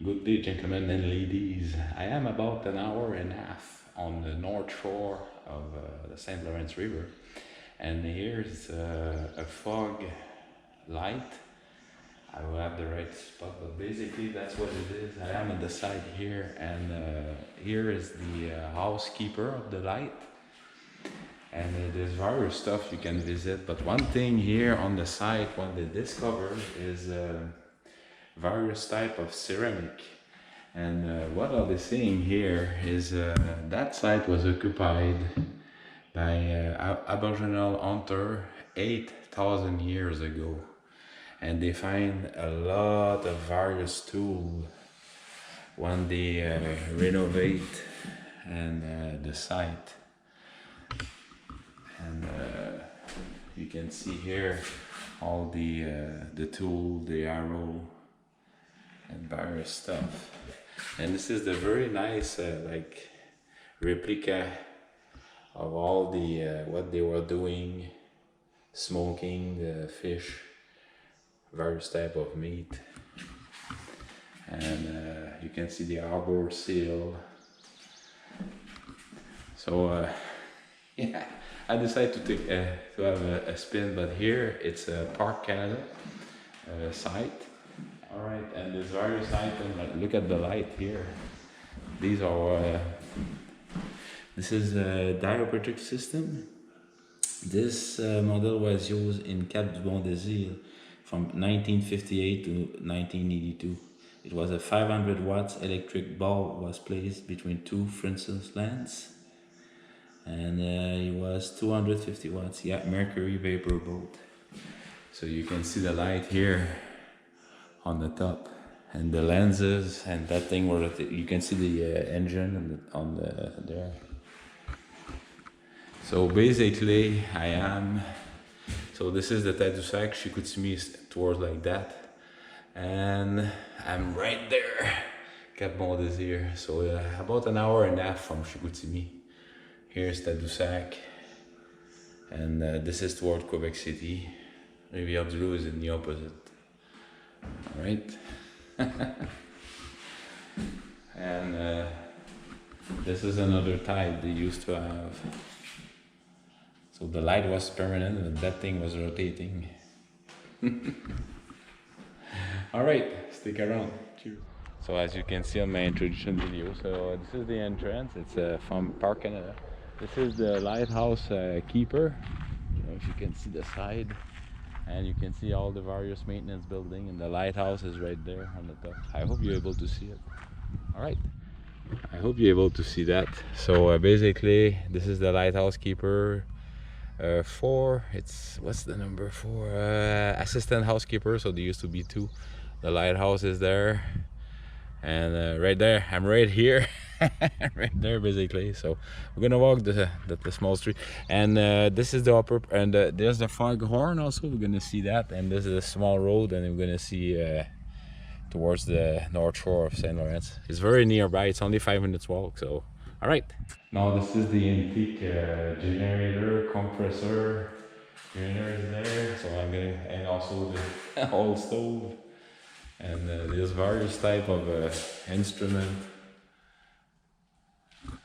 Good day, gentlemen and ladies. I am about an hour and a half on the north shore of the St. Lawrence River, and here's a fog light. I will have the right spot, but basically that's what it is. I am on the side here, and here is the housekeeper of the light, and there's various stuff you can visit. But one thing here on the site, what they discovered is various type of ceramic. And what are they saying here is that site was occupied by Aboriginal hunter 8,000 years ago, and they find a lot of various tools when they renovate and the site. And you can see here all the tool, the arrow, and various stuff. And this is the very nice like replica of all the what they were doing, smoking the fish, various type of meat, and you can see the arbor seal. So yeah, I decided to take to have a spin, but here it's a Park Canada site. All right, and there's various items. Like, look at the light here. These are. This is a dioptric system. This model was used in Cap du Bon Désir from 1958 to 1982. It was a 500 watts electric bulb was placed between two Francis lamps, and it was 250 watts. Yeah, mercury vapor boat. So you can see the light here on the top, and the lenses, and that thing where you can see the engine on the there. So basically so this is the Tadoussac. She could see me towards like that, and I'm right there, Cap Bon Désir. So about an hour and a half from Chicoutimi. Here's Tadoussac, and this is toward Quebec City. Rivière-du-Loup is in the opposite. All right. And this is another type they used to have. So the light was permanent and that thing was rotating. All right, stick around. Cheers. So as you can see on my introduction video, so this is the entrance. It's from Park Canada. This is the lighthouse keeper. You know, if you can see the side, and you can see all the various maintenance building, and the lighthouse is right there on the top. I hope you're able to see it. All right, I hope you're able to see that. So basically this is the lighthouse keeper. What's the number? 4 assistant housekeeper. So there used to be 2. The lighthouse is there, and right there, I'm right here. Right there basically. So we're gonna walk the small street, and this is the upper, and there's the foghorn also. We're gonna see that, and this is a small road, and we're gonna see towards the north shore of St. Lawrence. It's very nearby. It's only 5 minutes walk. So all right, now this is the antique generator, compressor. Generator is there, so I'm gonna, and also the old stove, and there's various type of instrument,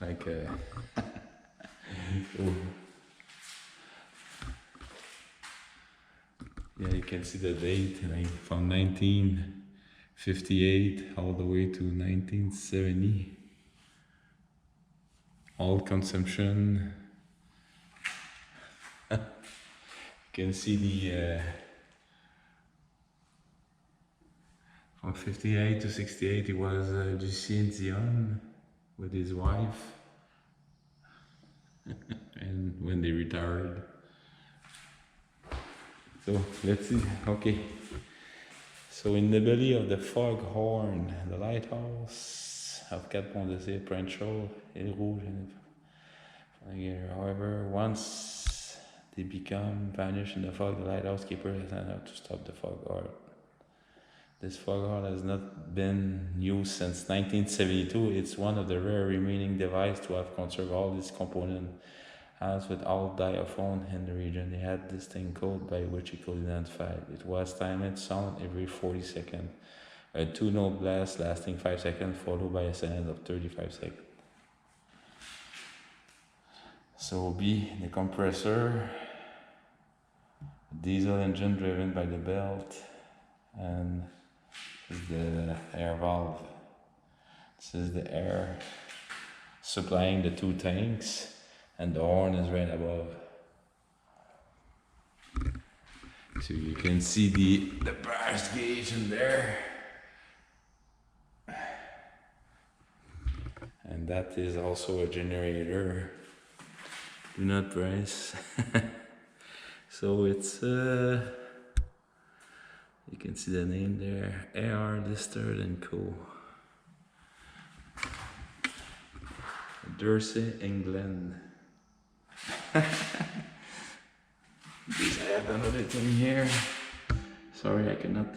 like yeah, you can see the date, like from 1958 all the way to 1970. All consumption. You can see the from 58 to 68 it was Lucien Dion with his wife, and when they retired. So let's see. Okay, so in the belly of the foghorn, the lighthouse of Cap Bon Désir, Prince-Charles, Île Rouge, and however, once they become vanished in the fog, the lighthouse keeper has had to stop the foghorn. This foghorn has not been used since 1972. It's one of the rare remaining devices to have conserved all its components. As with all diaphones in the region, they had distinct code by which it could identify. It was timed sound every 40 seconds. A 2-note blast lasting 5 seconds, followed by a silence of 35 seconds. So B, the compressor, diesel engine driven by the belt, and the air valve. This is the air supplying the 2 tanks, and the horn is right above. So you can see the bars gauge in there. And that is also a generator. Do not press. So it's you can see the name there, AR Lister and Co. Dursey, England. I have another thing here. Sorry, I cannot.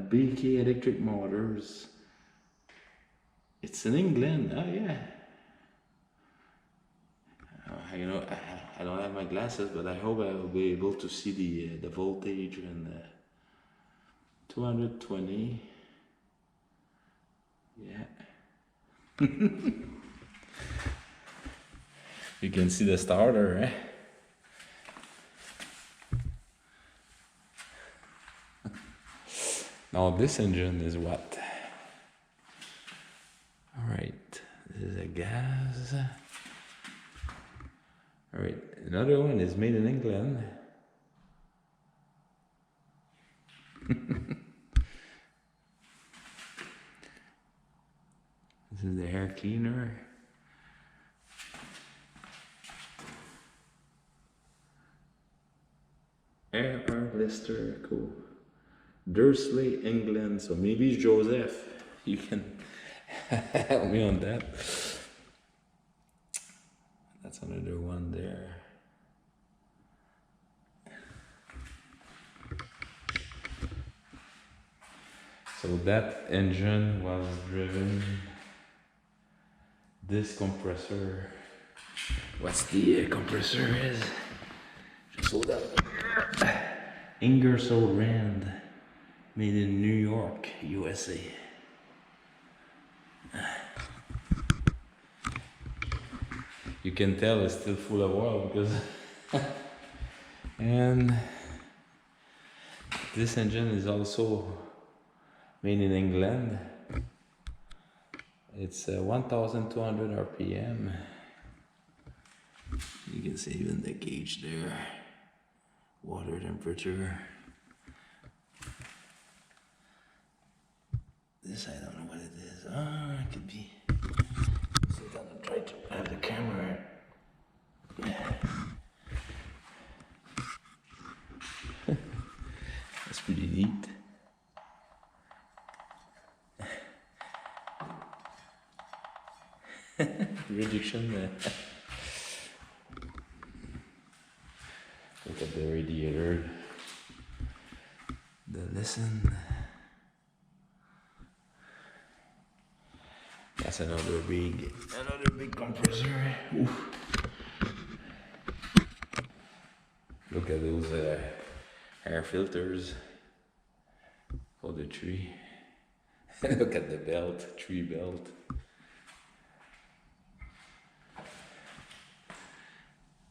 BK Electric Motors. It's in England. Oh yeah. You know, I don't have my glasses, but I hope I will be able to see the voltage and 220. Yeah. You can see the starter, eh? Now this engine is what? Alright, this is a gas. Alright, another one is made in England. This is the air cleaner. AR Lister, cool. Dursley, England. So maybe it's Joseph. You can help me on that. That's another one there. So that engine was driven. This compressor. What's the compressor is? Just hold up. Ingersoll Rand, made in New York, USA. You can tell it's still full of oil because and this engine is also made in England. It's 1200 RPM. You can see even the gauge there. Water temperature. This I don't know what it is. Ah, it could be. So I'm gonna try to have the camera. That's pretty neat. Reduction. Look at the radiator. The listen. That's another big compressor. Oof. Look at those air filters for the tree. Look at the belt, tree belt.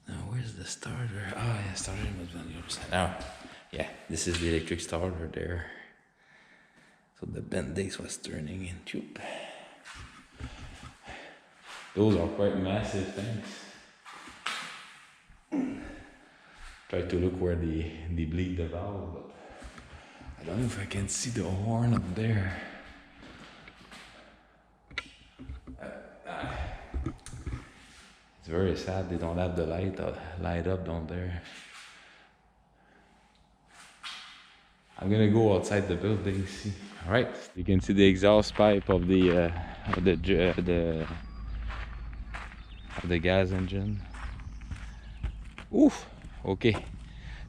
Now where's the starter? Oh yeah, starter must be on the other side. Now, yeah, this is the electric starter there. So the Bendix was turning in tube. Those are quite massive things. Try to look where they bleed the valve, but I don't know if I can see the horn up there. It's very sad they don't have the light up down there. I'm gonna go outside the building, see. All right, you can see the exhaust pipe of the gas engine. Oof. Okay.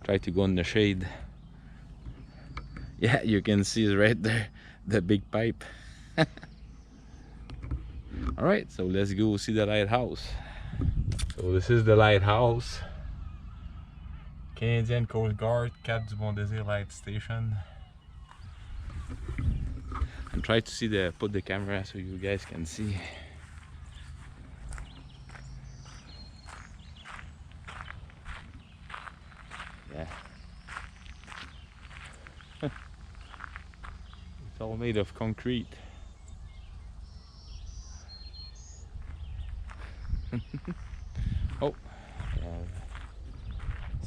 Try to go in the shade. Yeah, you can see it right there, the big pipe. All right, so let's go see the lighthouse. So this is the lighthouse. Canadian Coast Guard, Cap du Bon Désir Light Station. and try to see put the camera so you guys can see. Yeah. It's all made of concrete. Oh,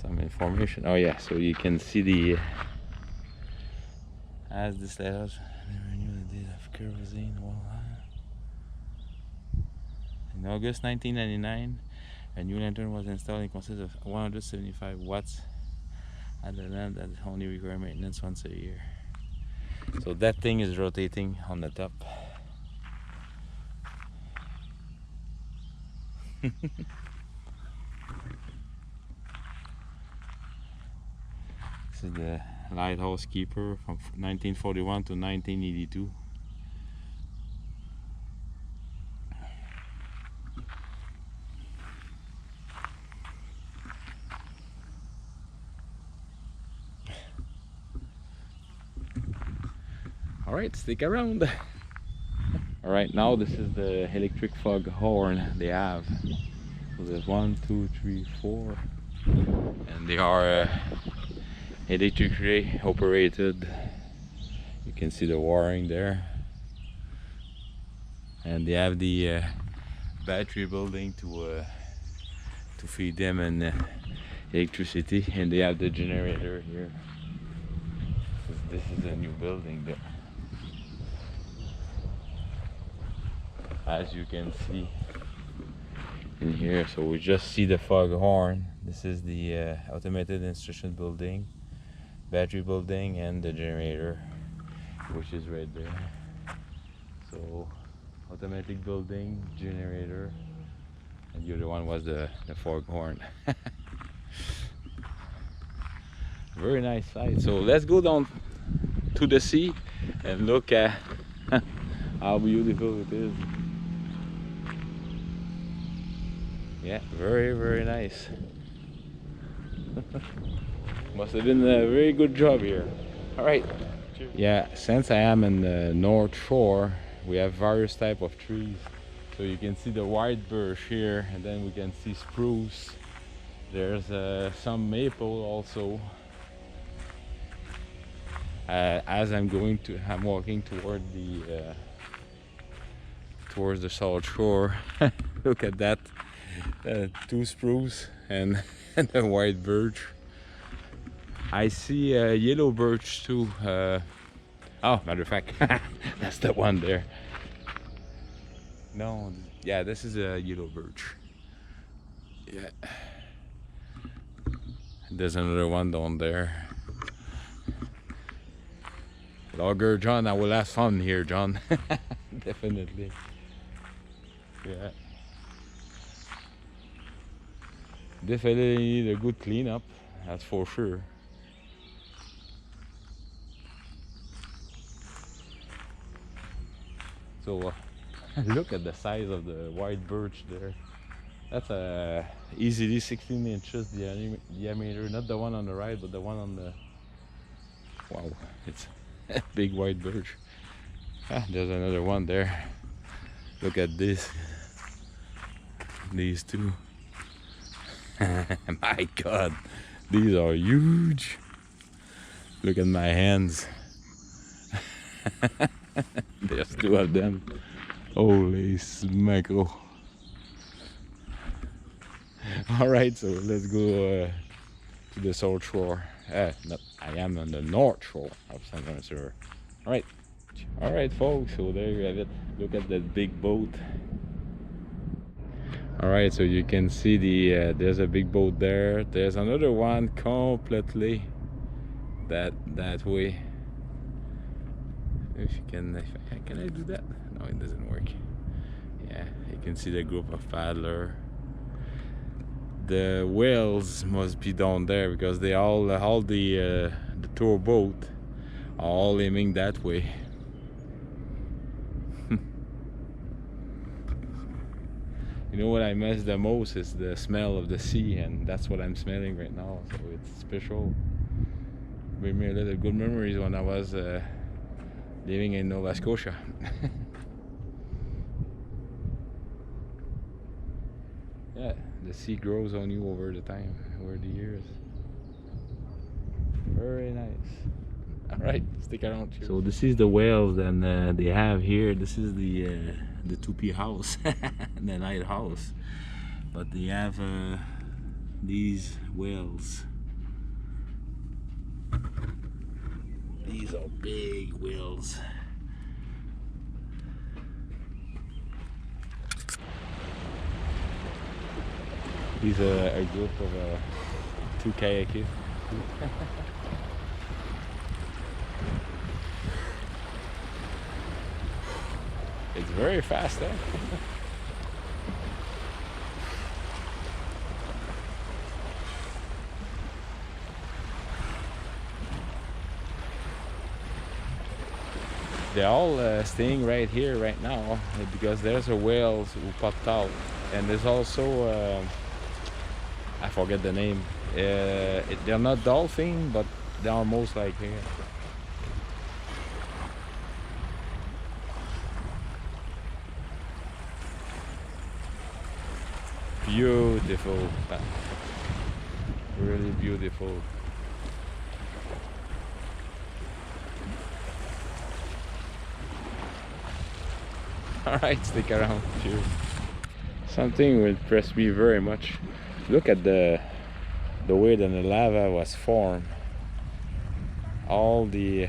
some information. Oh yeah, so you can see the as this letters never knew the date of kerosene. Well, in August 1999, a new lantern was installed. It consists of 175 watts at the lamp that only require maintenance once a year. So that thing is rotating on the top. This is the lighthouse keeper from 1941 to 1982. Alright, stick around. Alright, now this is the electric fog horn they have. So there's 1, 2, 3, 4, and they are electrically operated. You can see the wiring there, and they have the battery building to feed them and electricity, and they have the generator here. This is a new building there, as you can see in here. So we just see the fog horn. This is the automated instruction building, battery building, and the generator, which is right there. So automatic building, generator, and the other one was the fog horn. Very nice site. So let's go down to the sea and look at how beautiful it is. Yeah, very nice. Must have been a very good job here. All right. Cheers. Yeah, since I am in the North Shore, we have various type of trees. So you can see the white birch here, and then we can see spruce. There's some maple also. As I'm walking toward towards the South Shore. Look at that, 2 spruce and the white birch. I see yellow birch too. Oh, matter of fact, that's the one there. No, yeah, this is a yellow birch. Yeah, there's another one down there. Logger John, I will have fun here, John. Definitely. Yeah. Definitely need a good cleanup, that's for sure. So look at the size of the white birch there. That's easily 16 inches diameter, not the one on the right, but the one on the... Wow, it's a big white birch. Ah, there's another one there. Look at this. These two. My God, these are huge. Look at my hands. There's 2 of them. Holy smacko. Alright, so let's go to the South Shore. No, I am on the North Shore of St. Lawrence River. Alright folks, so there you have it. Look at that big boat. Alright, so you can see there's a big boat there. There's another one completely that way. If you can I do that? No, it doesn't work. Yeah, you can see the group of paddlers. The whales must be down there because they all the tour boat are all aiming that way. You know what I miss the most is the smell of the sea, and that's what I'm smelling right now. So it's special. Gave me a little good memories when I was living in Nova Scotia. Yeah, the sea grows on you over the time, over the years. Very nice. All right, stick around. Cheers. So this is the whales that they have here. This is the Tupi house, the lighthouse. But they have these whales. These are big whales. These are a group of 2 kayakers. It's very fast, eh? They're all staying right here right now because there's a whales who popped out, and there's also I forget the name. They're not dolphin, but they're almost like here. Beautiful, really beautiful. All right, stick around. Cheers. Something will impress me very much. Look at the way that the lava was formed. All the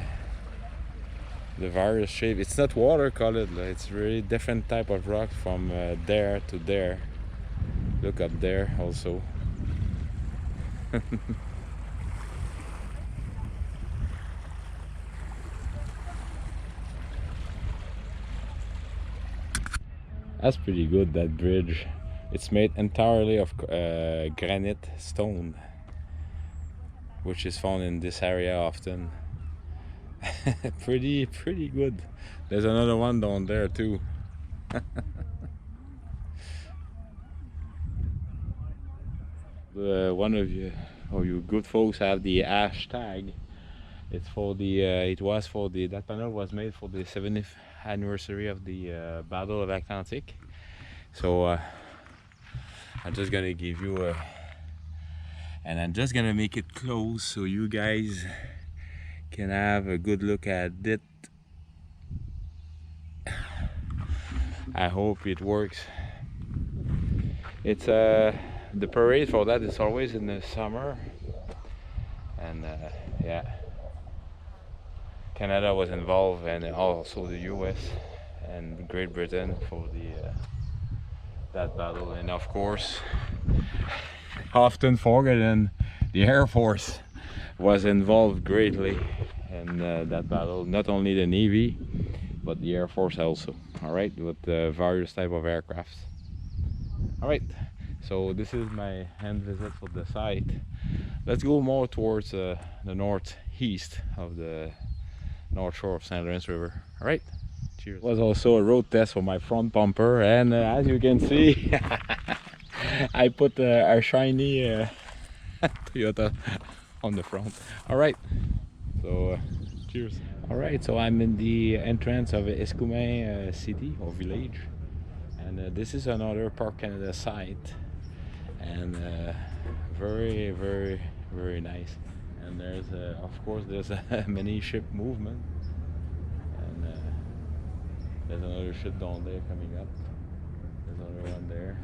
various shape. It's not watercolored. It's really different type of rock from there to there. Look up there also. That's pretty good, that bridge. It's made entirely of granite stone, which is found in this area often. pretty good. There's another one down there too. One of you good folks have the hashtag. It's for the that panel was made for the 70th anniversary of the Battle of Atlantic. So I'm just gonna give you and I'm just gonna make it close so you guys can have a good look at it. I hope it works. It's the parade for that is always in the summer, and yeah, Canada was involved, and also the US and Great Britain for the that battle, and of course, often forgotten, the Air Force was involved greatly in that battle. Not only the Navy, but the Air Force also. All right, with various type of aircrafts. All right, so this is my hand visit for the site. Let's go more towards the northeast of the North Shore of St. Lawrence River. All right, cheers. It was also a road test for my front bumper, and as you can see, I put a shiny Toyota on the front. All right, so cheers. All right, so I'm in the entrance of Saguenay city or village, and this is another Park Canada site, and very nice. And there's of course there's a many ship movement, and there's another ship down there coming up. There's another one there.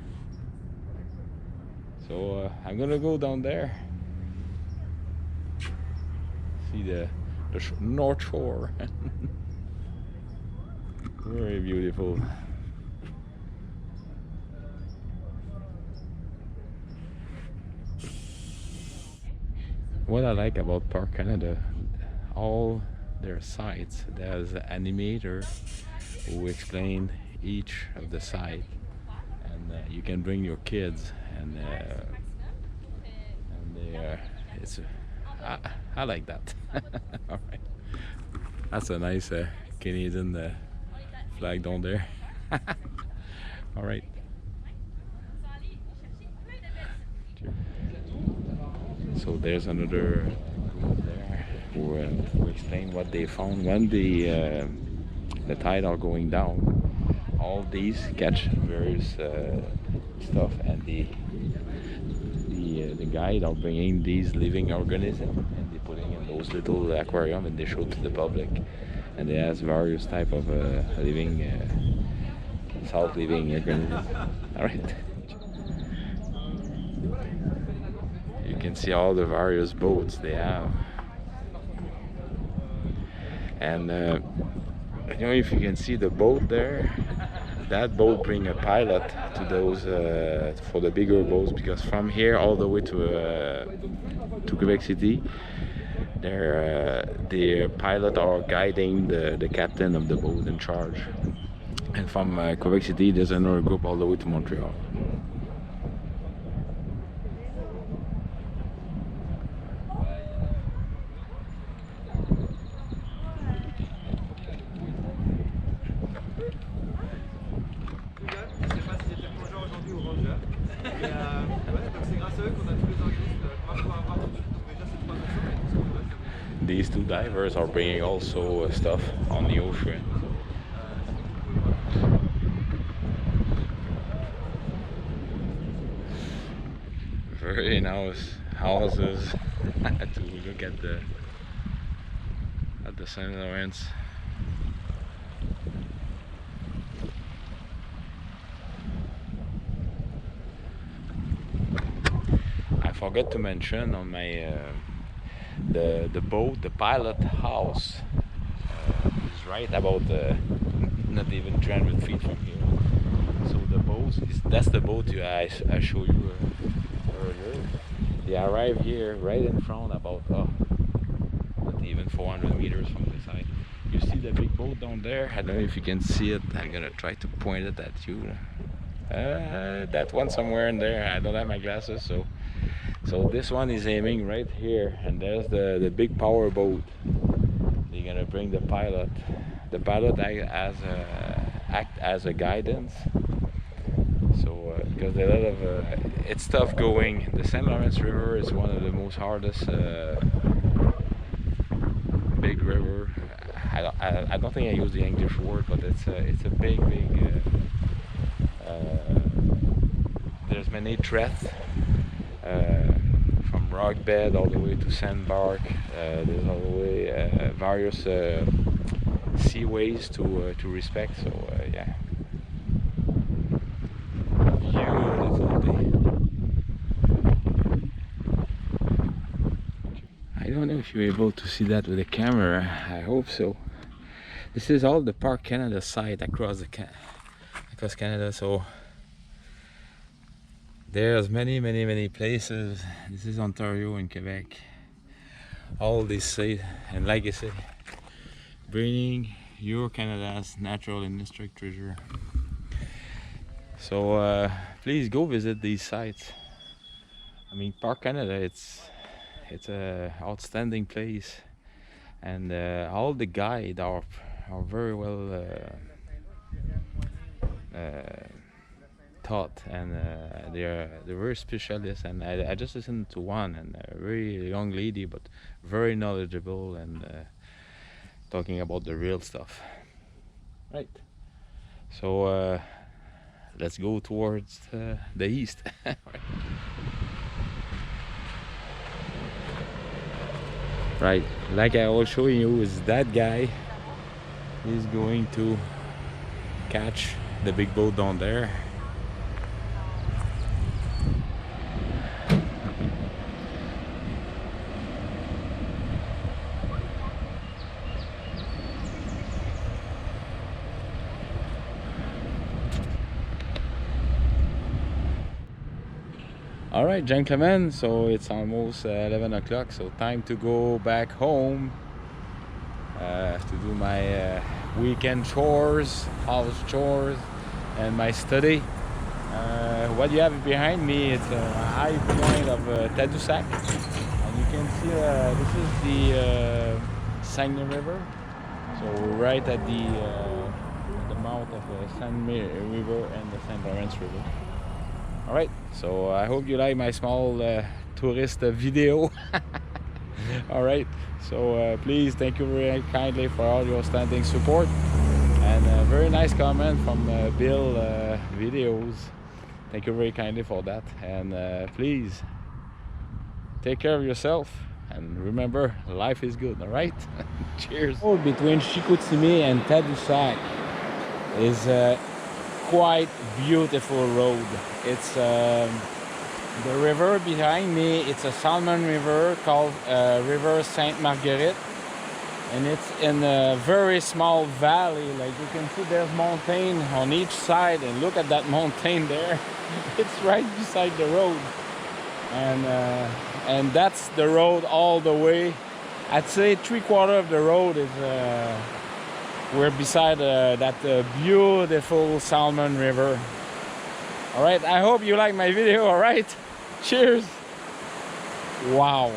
So I'm gonna go down there, see the North Shore. Very beautiful. What I like about Park Canada, all their sites, there's an animator who explain each of the site, and you can bring your kids, and they it's I like that. All right, that's a nice Canadian flag down there. All right. So there's another group there. who explain what they found when the tide are going down. All these catch various stuff, and the guide are bringing these living organisms and they putting in those little aquarium and they show to the public, and they has various type of living salt living organisms. All right. You can see all the various boats they have, and you know, if you can see the boat there, that boat bring a pilot to those for the bigger boats, because from here all the way to Quebec City, the pilot are guiding the captain of the boat in charge, and from Quebec City there's another group all the way to Montreal. These two divers are bringing also stuff on the ocean. Very nice houses to look at the St. Lawrence. I forgot to mention on my the boat, the pilot house is right about not even 300 feet from here. So the boat that's the boat I showed you earlier. They arrive here right in front, about not even 400 meters from the side. You see the big boat down there? I don't know if you can see it. I'm gonna try to point it at you. That one somewhere in there. I don't have my glasses, so this one is aiming right here, and there's the big power boat. They're gonna bring the pilot. The pilot act as a guidance. So because a lot of it's tough going. The St. Lawrence River is one of the most hardest big river. I don't think I use the English word, but it's a big there's many threats. From rock bed all the way to sandbar. There's all the way various seaways to respect. So yeah, beautiful day. I don't know if you're able to see that with the camera. I hope so. This is all the Park Canada side across Canada. So there's many places. This is Ontario and Quebec. All this state, and like I say, bringing your Canada's natural and historic treasure. So please go visit these sites. I mean, Park Canada, it's a outstanding place, and all the guides are very well taught, and they're very specialists. And I just listened to one, and a very young lady, but very knowledgeable, and talking about the real stuff. Right. So let's go towards the east. Right, like I was showing you, is that guy is going to catch the big boat down there. All right, gentlemen, so it's almost 11 o'clock, so time to go back home to do my weekend chores, house chores, and my study. What you have behind me is a high point of Tadoussac, and you can see this is the Saguenay River. So we're right at the mouth of the Saguenay River and the St. Lawrence River. Alright, so I hope you like my small tourist video. All right, so please, thank you very kindly for all your standing support, and a very nice comment from Bill videos. Thank you very kindly for that, and please take care of yourself, and remember, life is good. All right. Cheers. Between Chicoutimi and Tadoussac is a quite beautiful road. It's the river behind me. It's a salmon river called River Sainte Marguerite, and it's in a very small valley. Like you can see, there's mountain on each side, and look at that mountain there. It's right beside the road, and that's the road all the way. I'd say 3/4 of the road is we're beside that beautiful salmon river. All right, I hope you like my video. All right, cheers. Wow.